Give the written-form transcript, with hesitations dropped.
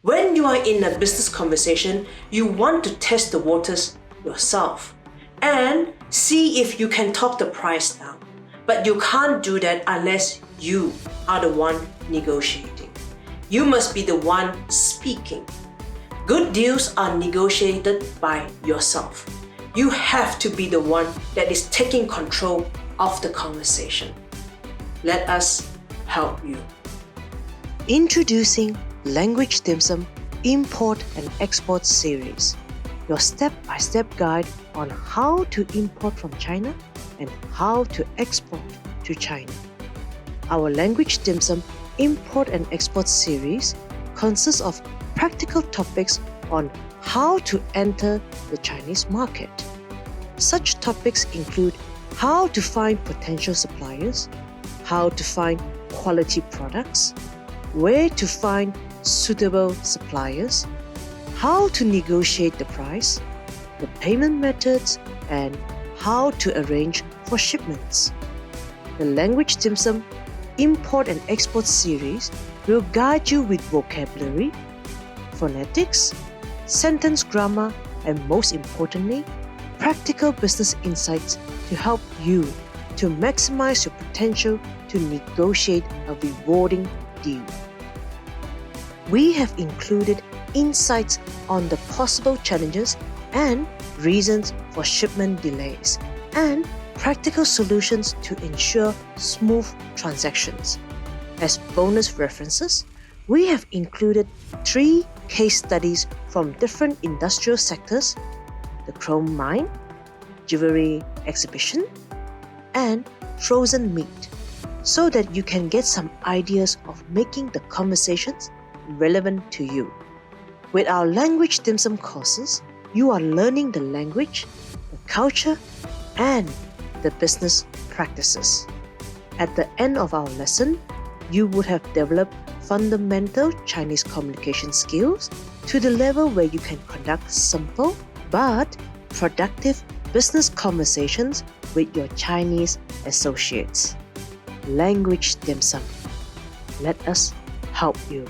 When you are in a business conversation, you want to test the waters yourself and see if you can talk the price down. But you can't do that unless you are the one negotiating. You must be the one speaking. Good deals are negotiated by yourself. You have to be the one that is taking control of the conversation. Let us help you. Introducing Language Dim Sum Import and Export Series, your step-by-step guide on how to import from China and how to export to China. Our Language Dim Sum Import and Export Series consists of practical topics on how to enter the Chinese market. Such topics include how to find potential suppliers, how to find quality products, where to find suitable suppliers, how to negotiate the price, the payment methods, and how to arrange for shipments. The Language Dim Sum Import and Export Series will guide you with vocabulary, phonetics, sentence grammar, and most importantly, practical business insights to help you to maximize your potential to negotiate a rewarding deal. We have included insights on the possible challenges and reasons for shipment delays and practical solutions to ensure smooth transactions. As bonus references, we have included 3 case studies from different industrial sectors: the chrome mine, jewelry exhibition, and frozen meat, so that you can get some ideas of making the conversations relevant to you. With our Language Dim Sum courses, you are learning the language, the culture, and the business practices. At the end of our lesson, you would have developed fundamental Chinese communication skills to the level where you can conduct simple but productive business conversations with your Chinese associates. Language Dim Sum. Let us help you.